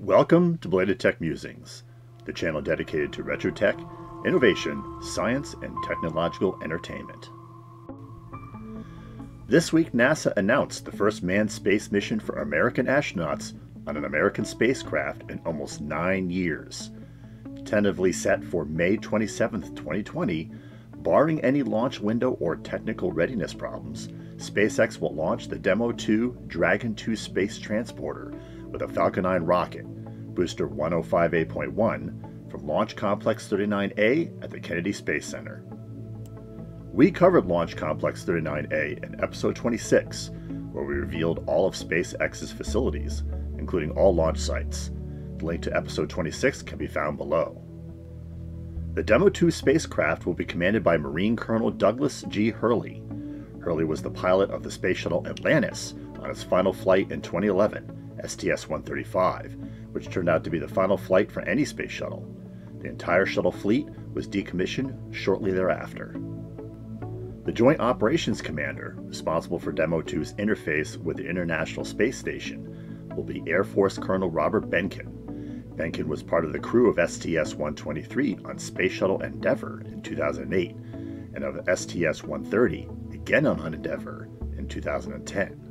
Welcome to Belated Tech Musings, the channel dedicated to retro tech, innovation, science, and technological entertainment. This week, NASA announced the first manned space mission for American astronauts on an American spacecraft in almost 9 years. Tentatively set for May 27, 2020, barring any launch window or technical readiness problems, SpaceX will launch the Demo 2 Dragon 2 space transporter with a Falcon 9 rocket, booster 105A.1, from Launch Complex 39A at the Kennedy Space Center. We covered Launch Complex 39A in episode 26, where we revealed all of SpaceX's facilities, including all launch sites. The link to episode 26 can be found below. The Demo 2 spacecraft will be commanded by Marine Colonel Douglas G. Hurley. Hurley was the pilot of the Space Shuttle Atlantis on its final flight in 2011, STS-135, which turned out to be the final flight for any space shuttle. The entire shuttle fleet was decommissioned shortly thereafter. The Joint Operations Commander, responsible for Demo 2's interface with the International Space Station, will be Air Force Colonel Robert Behnken. Behnken was part of the crew of STS-123 on Space Shuttle Endeavour in 2008, and of STS-130, again on Endeavour, in 2010.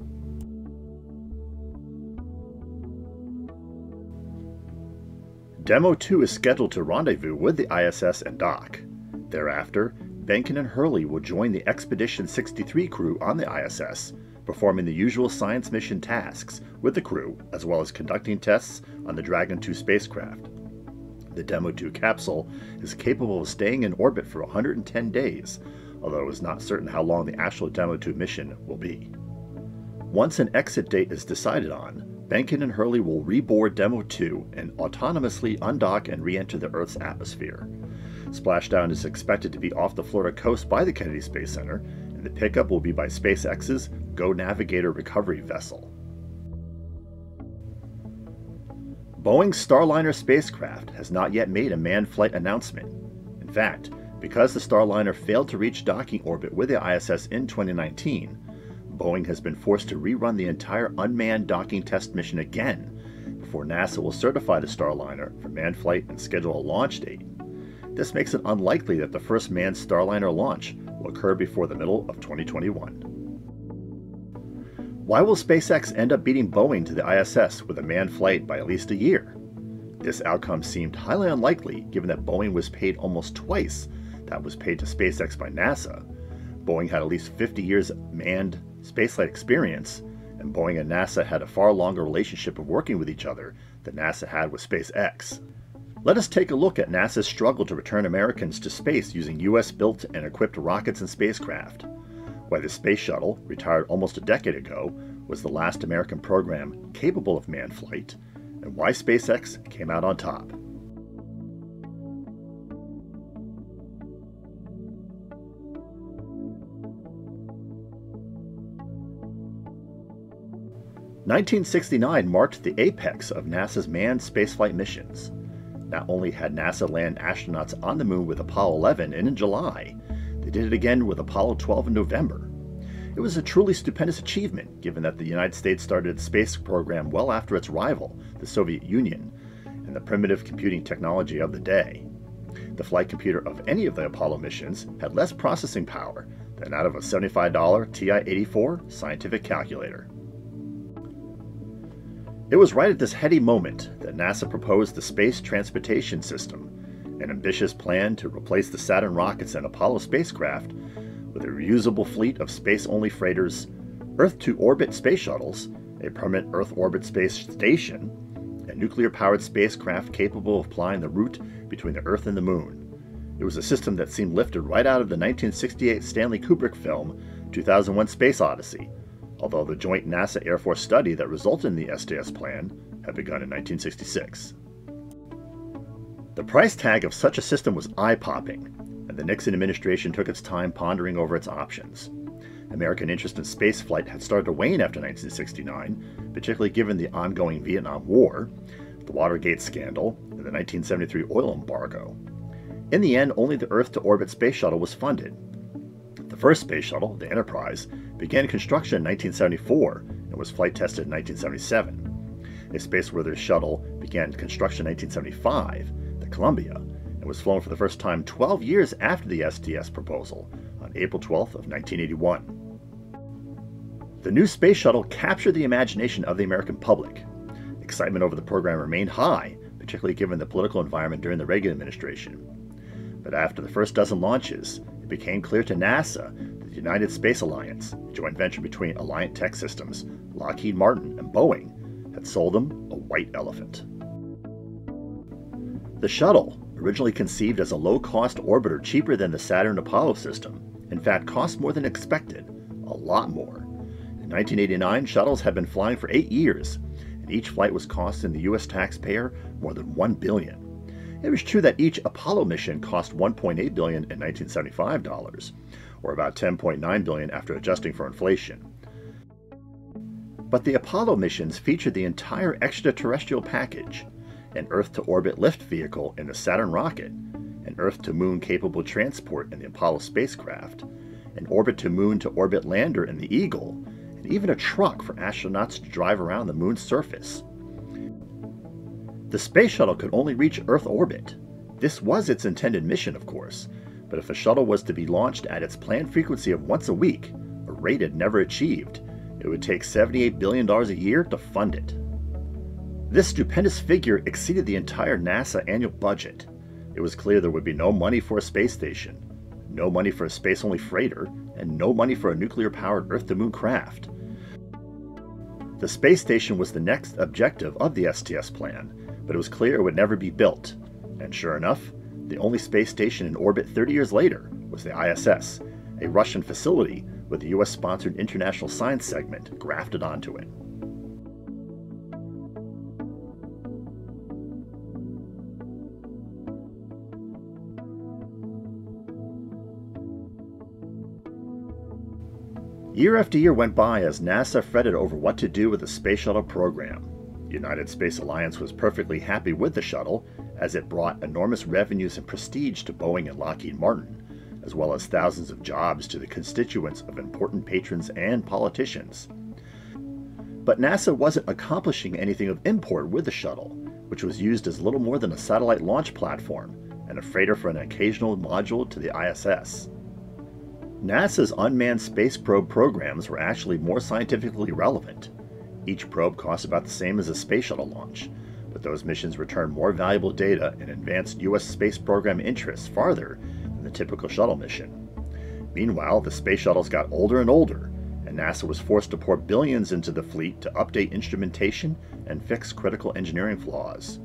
Demo 2 is scheduled to rendezvous with the ISS and dock. Thereafter, Behnken and Hurley will join the Expedition 63 crew on the ISS, performing the usual science mission tasks with the crew, as well as conducting tests on the Dragon 2 spacecraft. The Demo 2 capsule is capable of staying in orbit for 110 days, although it is not certain how long the actual Demo 2 mission will be. Once an exit date is decided on, Behnken and Hurley will reboard Demo 2 and autonomously undock and re-enter the Earth's atmosphere. Splashdown is expected to be off the Florida coast by the Kennedy Space Center, and the pickup will be by SpaceX's Go Navigator recovery vessel. Boeing's Starliner spacecraft has not yet made a manned flight announcement. In fact, because the Starliner failed to reach docking orbit with the ISS in 2019, Boeing has been forced to rerun the entire unmanned docking test mission again before NASA will certify the Starliner for manned flight and schedule a launch date. This makes it unlikely that the first manned Starliner launch will occur before the middle of 2021. Why will SpaceX end up beating Boeing to the ISS with a manned flight by at least a year? This outcome seemed highly unlikely given that Boeing was paid almost twice that was paid to SpaceX by NASA. Boeing had at least 50 years of manned spaceflight experience, and Boeing and NASA had a far longer relationship of working with each other than NASA had with SpaceX. Let us take a look at NASA's struggle to return Americans to space using US-built and equipped rockets and spacecraft. Why the Space Shuttle, retired almost a decade ago, was the last American program capable of manned flight, and why SpaceX came out on top. "1969 marked the apex of NASA's manned spaceflight missions. Not only had NASA land astronauts on the moon with Apollo 11 in July, they did it again with Apollo 12 in November. It was a truly stupendous achievement, given that the United States started its space program well after its rival, the Soviet Union, and the primitive computing technology of the day. The flight computer of any of the Apollo missions had less processing power than that of a $75 TI-84 scientific calculator. It was right at this heady moment that NASA proposed the Space Transportation System, an ambitious plan to replace the Saturn rockets and Apollo spacecraft with a reusable fleet of space-only freighters, Earth-to-orbit space shuttles, a permanent Earth orbit space station, and nuclear-powered spacecraft capable of plying the route between the Earth and the Moon. It was a system that seemed lifted right out of the 1968 Stanley Kubrick film 2001: Space Odyssey, although the joint NASA-Air Force study that resulted in the STS plan had begun in 1966. The price tag of such a system was eye-popping, and the Nixon administration took its time pondering over its options. American interest in spaceflight had started to wane after 1969, particularly given the ongoing Vietnam War, the Watergate scandal, and the 1973 oil embargo. In the end, only the Earth-to-orbit space shuttle was funded. The first space shuttle, the Enterprise, began construction in 1974 and was flight tested in 1977. A space-worthy shuttle began construction in 1975, the Columbia, and was flown for the first time 12 years after the STS proposal, on April 12th of 1981. The new space shuttle captured the imagination of the American public. Excitement over the program remained high, particularly given the political environment during the Reagan administration. But after the first dozen launches, it became clear to NASA that the United Space Alliance, a joint venture between Alliant Tech Systems, Lockheed Martin, and Boeing, had sold them a white elephant. The shuttle, originally conceived as a low-cost orbiter cheaper than the Saturn Apollo system, in fact cost more than expected, a lot more. In 1989, shuttles had been flying for 8 years, and each flight was costing the U.S. taxpayer more than $1 billion. It was true that each Apollo mission cost $1.8 billion in 1975 dollars, or about $10.9 billion after adjusting for inflation. But the Apollo missions featured the entire extraterrestrial package: an Earth-to-orbit lift vehicle in the Saturn rocket, an Earth-to-Moon capable transport in the Apollo spacecraft, an orbit-to-moon-to-orbit lander in the Eagle, and even a truck for astronauts to drive around the moon's surface. The space shuttle could only reach Earth orbit. This was its intended mission, of course, but if a shuttle was to be launched at its planned frequency of once a week, a rate it never achieved, it would take $78 billion a year to fund it. This stupendous figure exceeded the entire NASA annual budget. It was clear there would be no money for a space station, no money for a space-only freighter, and no money for a nuclear-powered Earth-to-Moon craft. The space station was the next objective of the STS plan, but it was clear it would never be built. And sure enough, the only space station in orbit 30 years later was the ISS, a Russian facility with the US-sponsored International Science segment grafted onto it. Year after year went by as NASA fretted over what to do with the Space Shuttle program. The United Space Alliance was perfectly happy with the shuttle, as it brought enormous revenues and prestige to Boeing and Lockheed Martin, as well as thousands of jobs to the constituents of important patrons and politicians. But NASA wasn't accomplishing anything of import with the shuttle, which was used as little more than a satellite launch platform and a freighter for an occasional module to the ISS. NASA's unmanned space probe programs were actually more scientifically relevant. Each probe cost about the same as a space shuttle launch, but those missions returned more valuable data and advanced U.S. space program interests farther than the typical shuttle mission. Meanwhile, the space shuttles got older and older, and NASA was forced to pour billions into the fleet to update instrumentation and fix critical engineering flaws.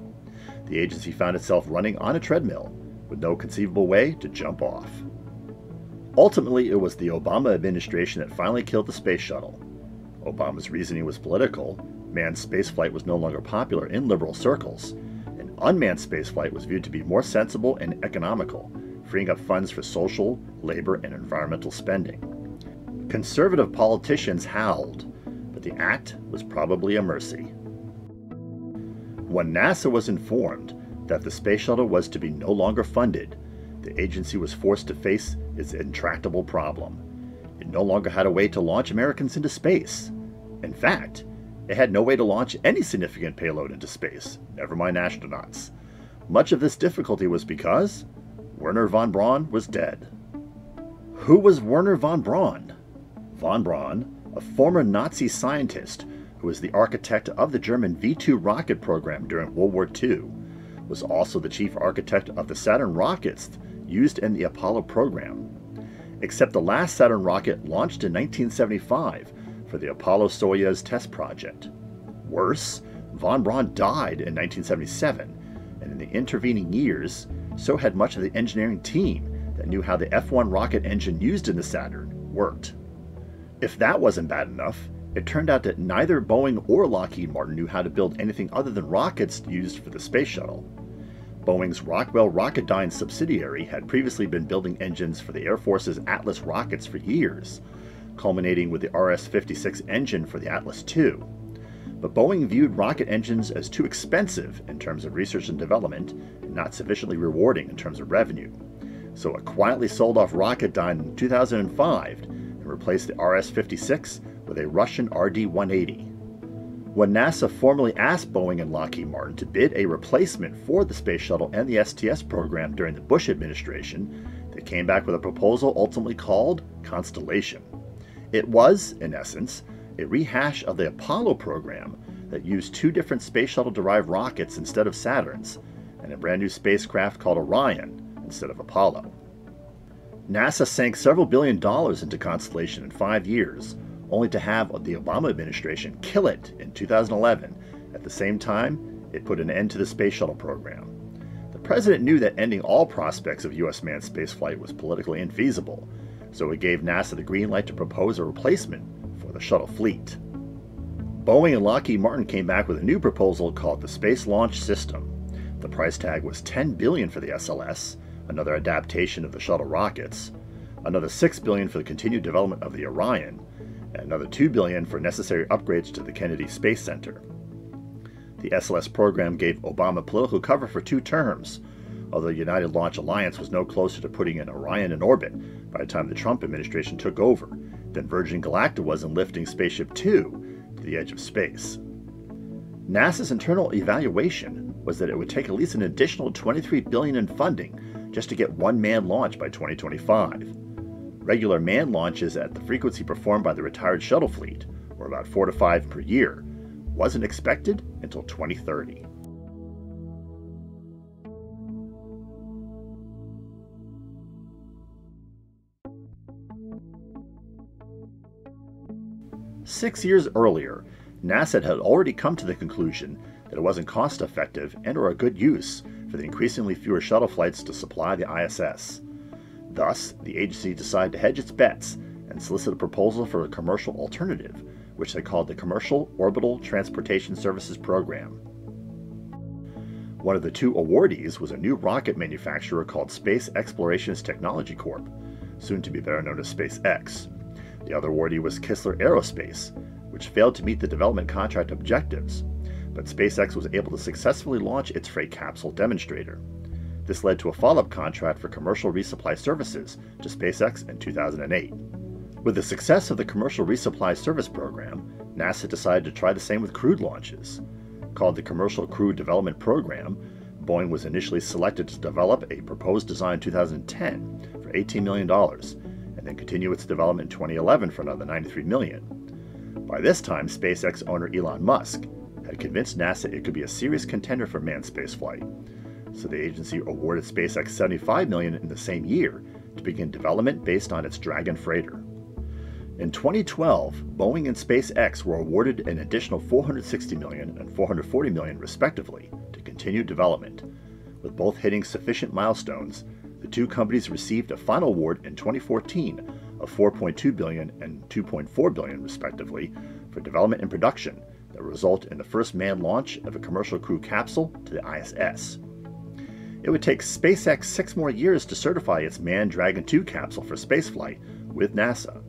The agency found itself running on a treadmill, with no conceivable way to jump off. Ultimately, it was the Obama administration that finally killed the space shuttle. Obama's reasoning was political. Manned spaceflight was no longer popular in liberal circles, and unmanned spaceflight was viewed to be more sensible and economical, freeing up funds for social, labor, and environmental spending. Conservative politicians howled, but the act was probably a mercy. When NASA was informed that the space shuttle was to be no longer funded, the agency was forced to face its intractable problem. It no longer had a way to launch Americans into space. In fact, it had no way to launch any significant payload into space, never mind astronauts. Much of this difficulty was because Wernher von Braun was dead. Who was Wernher von Braun? Von Braun, a former Nazi scientist who was the architect of the German V-2 rocket program during World War II, was also the chief architect of the Saturn rockets used in the Apollo program. Except the last Saturn rocket launched in 1975 for the Apollo-Soyuz test project. Worse, von Braun died in 1977, and in the intervening years, so had much of the engineering team that knew how the F-1 rocket engine used in the Saturn worked. If that wasn't bad enough, it turned out that neither Boeing or Lockheed Martin knew how to build anything other than rockets used for the space shuttle. Boeing's Rockwell Rocketdyne subsidiary had previously been building engines for the Air Force's Atlas rockets for years, culminating with the RS-56 engine for the Atlas II. But Boeing viewed rocket engines as too expensive in terms of research and development, and not sufficiently rewarding in terms of revenue. So it quietly sold off Rocketdyne in 2005 and replaced the RS-56 with a Russian RD-180. When NASA formally asked Boeing and Lockheed Martin to bid a replacement for the Space Shuttle and the STS program during the Bush administration, they came back with a proposal ultimately called Constellation. It was, in essence, a rehash of the Apollo program that used two different Space Shuttle-derived rockets instead of Saturn's, and a brand new spacecraft called Orion instead of Apollo. NASA sank several $billion into Constellation in 5 years, only to have the Obama administration kill it in 2011. At the same time, it put an end to the Space Shuttle program. The president knew that ending all prospects of U.S. manned spaceflight was politically infeasible, so it gave NASA the green light to propose a replacement for the shuttle fleet. Boeing and Lockheed Martin came back with a new proposal called the Space Launch System. The price tag was $10 billion for the SLS, another adaptation of the shuttle rockets, another $6 billion for the continued development of the Orion, and another $2 billion for necessary upgrades to the Kennedy Space Center. The SLS program gave Obama political cover for 2 terms, although the United Launch Alliance was no closer to putting an Orion in orbit by the time the Trump administration took over than Virgin Galactic was in lifting Spaceship Two to the edge of space. NASA's internal evaluation was that it would take at least an additional $23 billion in funding just to get one manned launch by 2025. Regular manned launches at the frequency performed by the retired shuttle fleet, or about 4 to 5 per year, wasn't expected until 2030. Six years earlier, NASA had already come to the conclusion that it wasn't cost-effective and or a good use for the increasingly fewer shuttle flights to supply the ISS. Thus, the agency decided to hedge its bets and solicit a proposal for a commercial alternative, which they called the Commercial Orbital Transportation Services Program. One of the 2 awardees was a new rocket manufacturer called Space Exploration Technologies Corp, soon to be better known as SpaceX. The other awardee was Kistler Aerospace, which failed to meet the development contract objectives, but SpaceX was able to successfully launch its freight capsule demonstrator. This led to a follow-up contract for commercial resupply services to SpaceX in 2008. With the success of the Commercial Resupply Service Program, NASA decided to try the same with crewed launches. Called the Commercial Crew Development Program, Boeing was initially selected to develop a proposed design in 2010 for $18 million, and then continue its development in 2011 for another $93 million. By this time, SpaceX owner Elon Musk had convinced NASA it could be a serious contender for manned spaceflight, so the agency awarded SpaceX $75 million in the same year to begin development based on its Dragon freighter. In 2012, Boeing and SpaceX were awarded an additional $460 million and $440 million respectively to continue development. With both hitting sufficient milestones, the 2 companies received a final award in 2014 of $4.2 billion and $2.4 billion respectively for development and production that will result in the first manned launch of a commercial crew capsule to the ISS. It would take SpaceX 6 more years to certify its manned Dragon 2 capsule for spaceflight with NASA.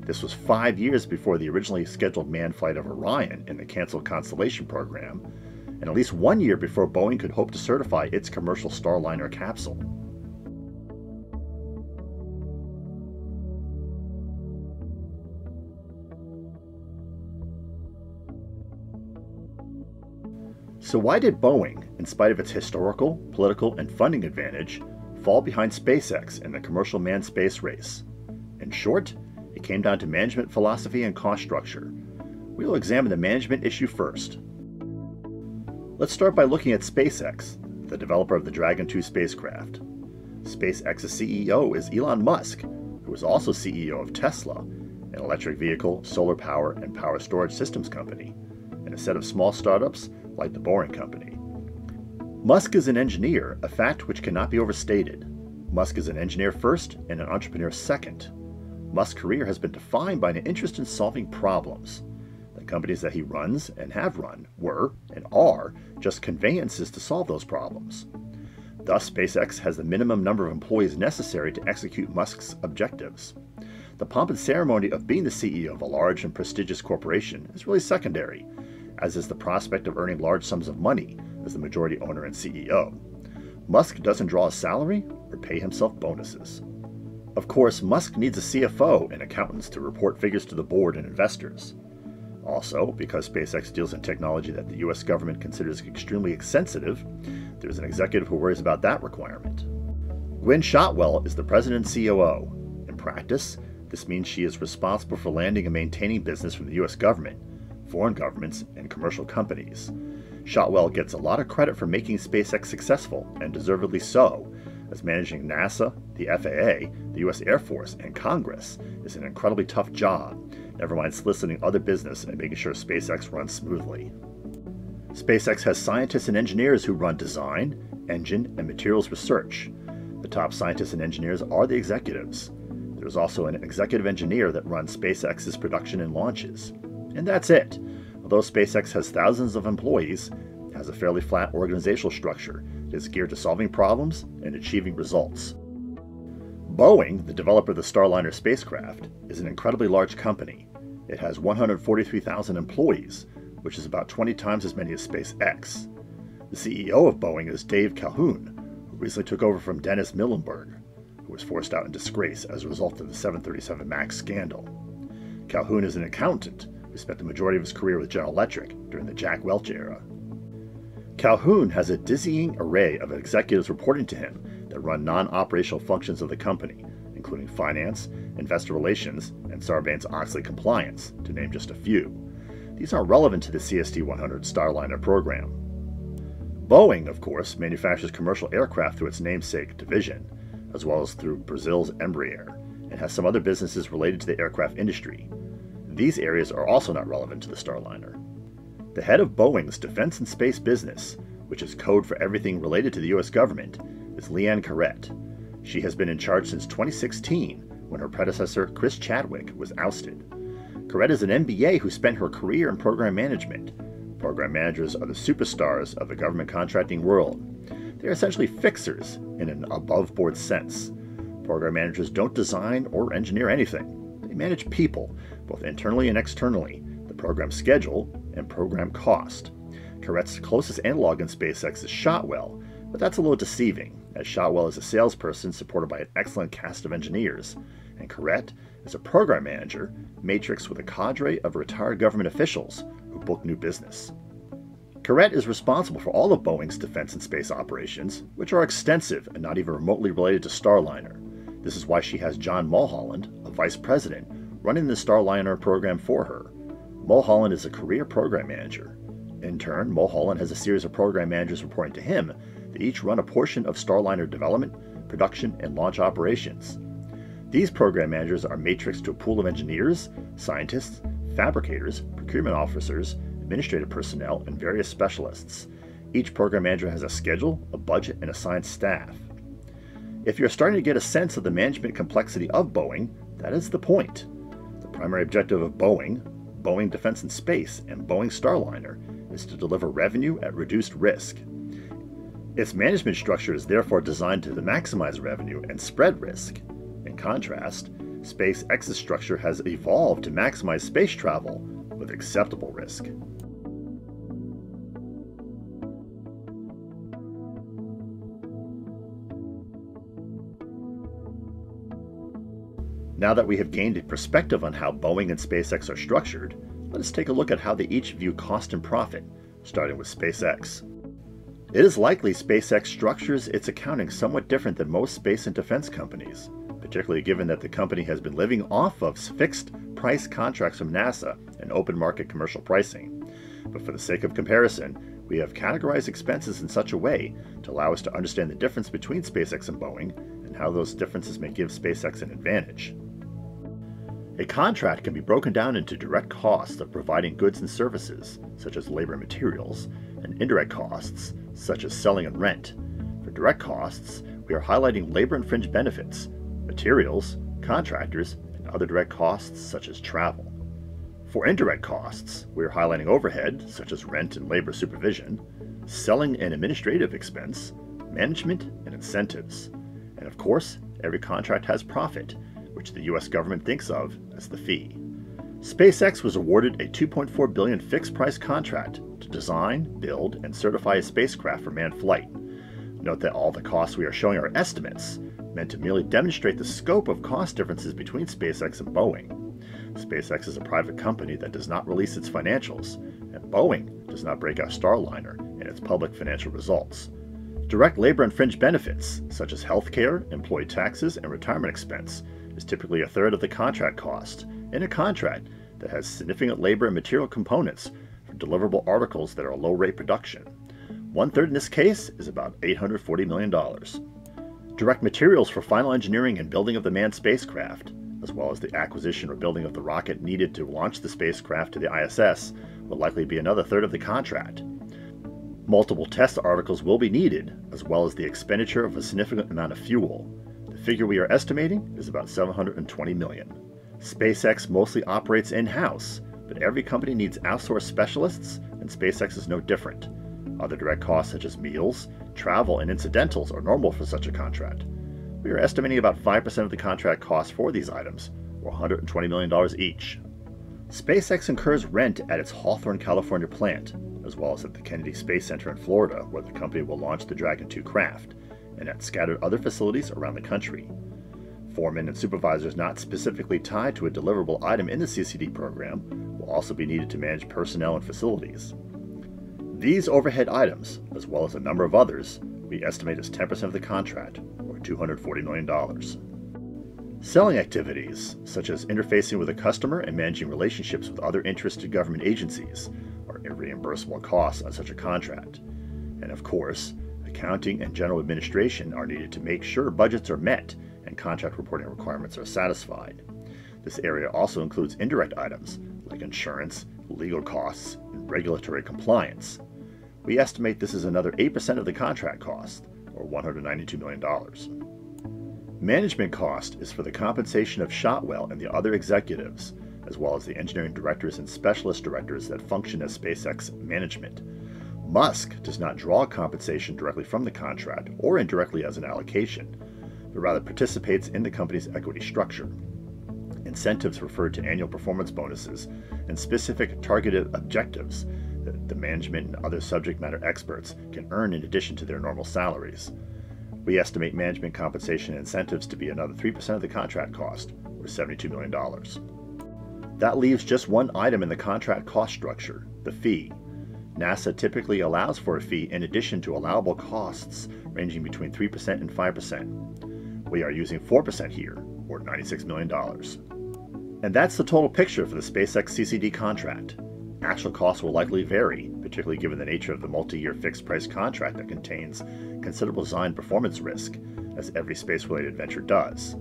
This was 5 years before the originally scheduled manned flight of Orion in the canceled Constellation program, and at least 1 year before Boeing could hope to certify its commercial Starliner capsule. So why did Boeing, in spite of its historical, political, and funding advantage, fall behind SpaceX in the commercial manned space race? In short, it came down to management philosophy and cost structure. We will examine the management issue first. Let's start by looking at SpaceX, the developer of the Dragon 2 spacecraft. SpaceX's CEO is Elon Musk, who is also CEO of Tesla, an electric vehicle, solar power, and power storage systems company, and a set of small startups like the Boring Company. Musk is an engineer, a fact which cannot be overstated. Musk is an engineer first and an entrepreneur second. Musk's career has been defined by an interest in solving problems. The companies that he runs and have run were, and are, just conveyances to solve those problems. Thus, SpaceX has the minimum number of employees necessary to execute Musk's objectives. The pomp and ceremony of being the CEO of a large and prestigious corporation is really secondary, as is the prospect of earning large sums of money as the majority owner and CEO. Musk doesn't draw a salary or pay himself bonuses. Of course, Musk needs a CFO and accountants to report figures to the board and investors. Also, because SpaceX deals in technology that the US government considers extremely sensitive, there's an executive who worries about that requirement. Gwynne Shotwell is the president and COO. In practice, this means she is responsible for landing and maintaining business from the US government, foreign governments, and commercial companies. Shotwell gets a lot of credit for making SpaceX successful, and deservedly so, as managing NASA, the FAA, the US Air Force, and Congress is an incredibly tough job, never mind soliciting other business and making sure SpaceX runs smoothly. SpaceX has scientists and engineers who run design, engine, and materials research. The top scientists and engineers are the executives. There's also an executive engineer that runs SpaceX's production and launches. And that's it. Although SpaceX has thousands of employees, it has a fairly flat organizational structure that is geared to solving problems and achieving results. Boeing, the developer of the Starliner spacecraft, is an incredibly large company. It has 143,000 employees, which is about 20 times as many as SpaceX. The CEO of Boeing is Dave Calhoun, who recently took over from Dennis Muilenburg, who was forced out in disgrace as a result of the 737 MAX scandal. Calhoun is an accountant who spent the majority of his career with General Electric during the Jack Welch era. Calhoun has a dizzying array of executives reporting to him that run non-operational functions of the company, including finance, investor relations, and Sarbanes-Oxley compliance, to name just a few. These aren't relevant to the CST-100 Starliner program. Boeing, of course, manufactures commercial aircraft through its namesake division, as well as through Brazil's Embraer, and has some other businesses related to the aircraft industry. These areas are also not relevant to the Starliner. The head of Boeing's defense and space business, which is code for everything related to the US government, is Leanne Caret. She has been in charge since 2016, when her predecessor, Chris Chadwick, was ousted. Caret is an MBA who spent her career in program management. Program managers are the superstars of the government contracting world. They are essentially fixers in an above-board sense. Program managers don't design or engineer anything. They manage people, both internally and externally, the program schedule, and program cost. Caret's closest analog in SpaceX is Shotwell, but that's a little deceiving, as Shotwell is a salesperson supported by an excellent cast of engineers, and Caret is a program manager matrixed with a cadre of retired government officials who book new business. Caret is responsible for all of Boeing's defense and space operations, which are extensive and not even remotely related to Starliner. This is why she has John Mulholland, a vice president, running the Starliner program for her. Mulholland is a career program manager. In turn, Mulholland has a series of program managers reporting to him that each run a portion of Starliner development, production, and launch operations. These program managers are matrixed to a pool of engineers, scientists, fabricators, procurement officers, administrative personnel, and various specialists. Each program manager has a schedule, a budget, and assigned staff. If you're starting to get a sense of the management complexity of Boeing, that is the point. The primary objective of Boeing, Boeing Defense and Space, and Boeing Starliner is to deliver revenue at reduced risk. Its management structure is therefore designed to maximize revenue and spread risk. In contrast, SpaceX's structure has evolved to maximize space travel with acceptable risk. Now that we have gained a perspective on how Boeing and SpaceX are structured, let us take a look at how they each view cost and profit, starting with SpaceX. It is likely SpaceX structures its accounting somewhat different than most space and defense companies, particularly given that the company has been living off of fixed price contracts from NASA and open market commercial pricing. But for the sake of comparison, we have categorized expenses in such a way to allow us to understand the difference between SpaceX and Boeing and how those differences may give SpaceX an advantage. A contract can be broken down into direct costs of providing goods and services, such as labor and materials, and indirect costs, such as selling and rent. For direct costs, we are highlighting labor and fringe benefits, materials, contractors, and other direct costs, such as travel. For indirect costs, we are highlighting overhead, such as rent and labor supervision, selling and administrative expense, management, and incentives. And of course, every contract has profit, which the US government thinks of as the fee. SpaceX was awarded a $2.4 billion fixed-price contract to design, build, and certify a spacecraft for manned flight. Note that all the costs we are showing are estimates, meant to merely demonstrate the scope of cost differences between SpaceX and Boeing. SpaceX is a private company that does not release its financials, and Boeing does not break out Starliner in its public financial results. Direct labor and fringe benefits, such as health care, employee taxes, and retirement expense, is typically a third of the contract cost in a contract that has significant labor and material components for deliverable articles that are low-rate production. One-third in this case is about $840 million. Direct materials for final engineering and building of the manned spacecraft, as well as the acquisition or building of the rocket needed to launch the spacecraft to the ISS, will likely be another third of the contract. Multiple test articles will be needed, as well as the expenditure of a significant amount of fuel. The figure we are estimating is about $720 million. SpaceX mostly operates in-house, but every company needs outsourced specialists, and SpaceX is no different. Other direct costs such as meals, travel, and incidentals are normal for such a contract. We are estimating about 5% of the contract cost for these items, or $120 million each. SpaceX incurs rent at its Hawthorne, California plant, as well as at the Kennedy Space Center in Florida, where the company will launch the Dragon 2 craft, and at scattered other facilities around the country. Foremen and supervisors not specifically tied to a deliverable item in the CCD program will also be needed to manage personnel and facilities. These overhead items, as well as a number of others, we estimate as 10% of the contract, or $240 million. Selling activities, such as interfacing with a customer and managing relationships with other interested government agencies, are reimbursable costs on such a contract. And of course, accounting and general administration are needed to make sure budgets are met and contract reporting requirements are satisfied. This area also includes indirect items like insurance, legal costs, and regulatory compliance. We estimate this is another 8% of the contract cost, or $192 million. Management cost is for the compensation of Shotwell and the other executives, as well as the engineering directors and specialist directors that function as SpaceX management. Musk does not draw compensation directly from the contract or indirectly as an allocation, but rather participates in the company's equity structure. Incentives refer to annual performance bonuses and specific targeted objectives that the management and other subject matter experts can earn in addition to their normal salaries. We estimate management compensation and incentives to be another 3% of the contract cost, or $72 million. That leaves just one item in the contract cost structure, the fee. NASA typically allows for a fee in addition to allowable costs ranging between 3% and 5%. We are using 4% here, or $96 million. And that's the total picture for the SpaceX CCD contract. Actual costs will likely vary, particularly given the nature of the multi-year fixed-price contract that contains considerable design performance risk, as every space-related venture does.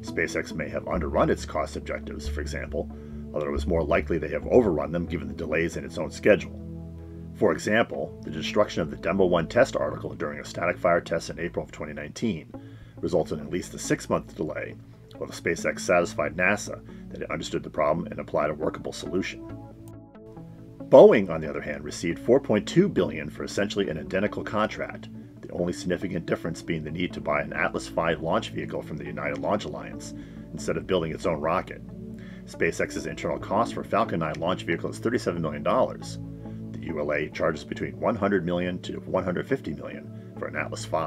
SpaceX may have underrun its cost objectives, for example, although it is more likely they have overrun them given the delays in its own schedule. For example, the destruction of the Demo 1 test article during a static fire test in April of 2019 resulted in at least a 6-month delay, while SpaceX satisfied NASA that it understood the problem and applied a workable solution. Boeing, on the other hand, received $4.2 billion for essentially an identical contract, the only significant difference being the need to buy an Atlas V launch vehicle from the United Launch Alliance instead of building its own rocket. SpaceX's internal cost for Falcon 9 launch vehicle is $37 million. The ULA charges between $100 million to $150 million for an Atlas V.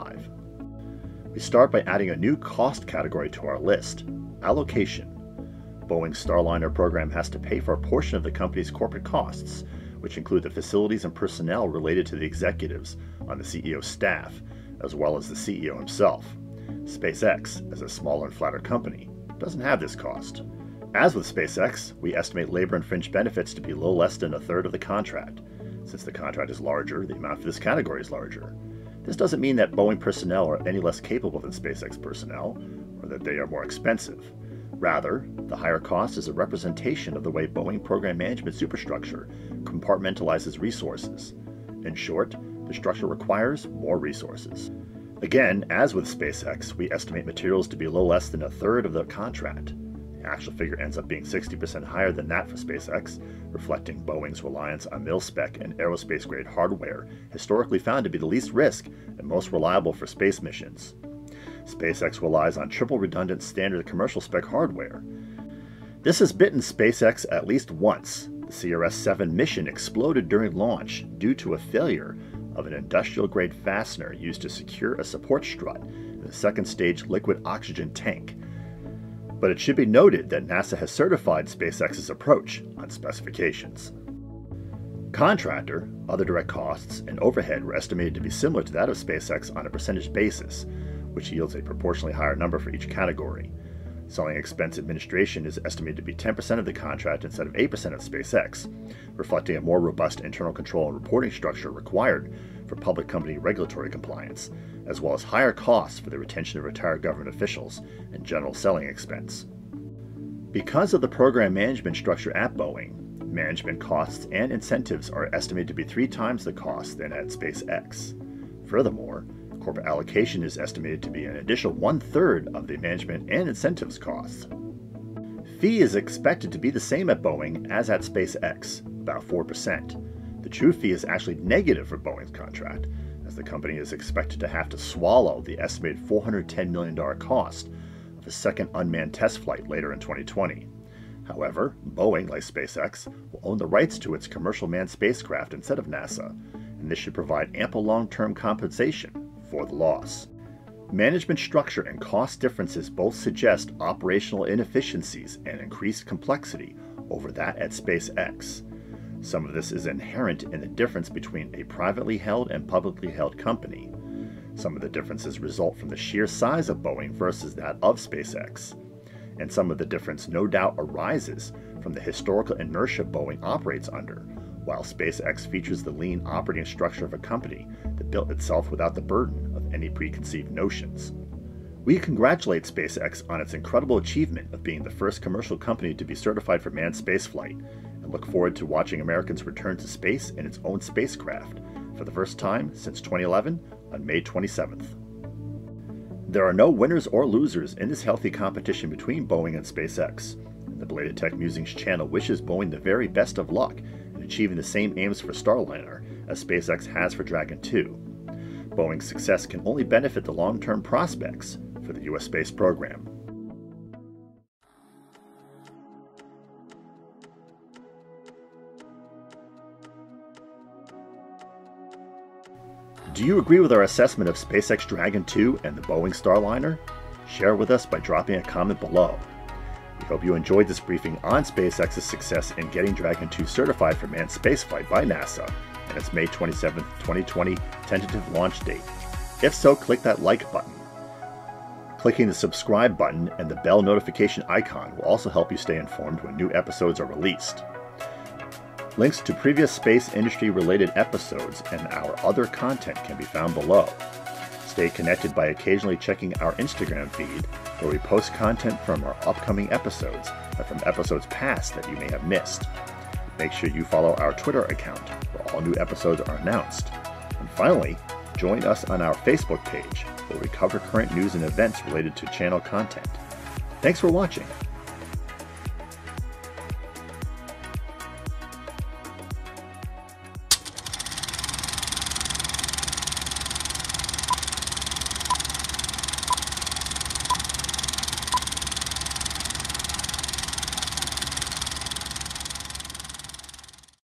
We start by adding a new cost category to our list, allocation. Boeing's Starliner program has to pay for a portion of the company's corporate costs, which include the facilities and personnel related to the executives on the CEO's staff, as well as the CEO himself. SpaceX, as a smaller and flatter company, doesn't have this cost. As with SpaceX, we estimate labor and fringe benefits to be a little less than a third of the contract. Since the contract is larger, the amount for this category is larger. This doesn't mean that Boeing personnel are any less capable than SpaceX personnel, or that they are more expensive. Rather, the higher cost is a representation of the way Boeing program management superstructure compartmentalizes resources. In short, the structure requires more resources. Again, as with SpaceX, we estimate materials to be a little less than a third of the contract. The actual figure ends up being 60% higher than that for SpaceX, reflecting Boeing's reliance on mil-spec and aerospace-grade hardware, historically found to be the least risk and most reliable for space missions. SpaceX relies on triple redundant standard commercial spec hardware. This has bitten SpaceX at least once. The CRS-7 mission exploded during launch due to a failure of an industrial-grade fastener used to secure a support strut in the second-stage liquid oxygen tank. But it should be noted that NASA has certified SpaceX's approach on specifications. Contractor, other direct costs, and overhead were estimated to be similar to that of SpaceX on a percentage basis, which yields a proportionally higher number for each category. Selling expense administration is estimated to be 10% of the contract instead of 8% of SpaceX, reflecting a more robust internal control and reporting structure required for public company regulatory compliance, as well as higher costs for the retention of retired government officials and general selling expense. Because of the program management structure at Boeing, management costs and incentives are estimated to be 3 times the cost than at SpaceX. Furthermore, corporate allocation is estimated to be an additional 1/3 of the management and incentives costs. Fee is expected to be the same at Boeing as at SpaceX, about 4%. The true fee is actually negative for Boeing's contract, as the company is expected to have to swallow the estimated $410 million cost of a second unmanned test flight later in 2020. However, Boeing, like SpaceX, will own the rights to its commercial manned spacecraft instead of NASA, and this should provide ample long-term compensation for the loss. Management structure and cost differences both suggest operational inefficiencies and increased complexity over that at SpaceX. Some of this is inherent in the difference between a privately held and publicly held company. Some of the differences result from the sheer size of Boeing versus that of SpaceX. And some of the difference no doubt arises from the historical inertia Boeing operates under, while SpaceX features the lean operating structure of a company that built itself without the burden of any preconceived notions. We congratulate SpaceX on its incredible achievement of being the first commercial company to be certified for manned spaceflight, and look forward to watching Americans return to space in its own spacecraft for the first time since 2011 on May 27th. There are no winners or losers in this healthy competition between Boeing and SpaceX, and the Belated Tech Musings channel wishes Boeing the very best of luck in achieving the same aims for Starliner as SpaceX has for Dragon 2. Boeing's success can only benefit the long-term prospects for the U.S. space program. Do you agree with our assessment of SpaceX Dragon 2 and the Boeing Starliner? Share with us by dropping a comment below. We hope you enjoyed this briefing on SpaceX's success in getting Dragon 2 certified for manned spaceflight by NASA and its May 27, 2020 tentative launch date. If so, click that like button. Clicking the subscribe button and the bell notification icon will also help you stay informed when new episodes are released. Links to previous space industry related episodes and our other content can be found below. Stay connected by occasionally checking our Instagram feed, where we post content from our upcoming episodes and from episodes past that you may have missed. Make sure you follow our Twitter account, where all new episodes are announced. And finally, join us on our Facebook page, where we cover current news and events related to channel content. Thanks for watching.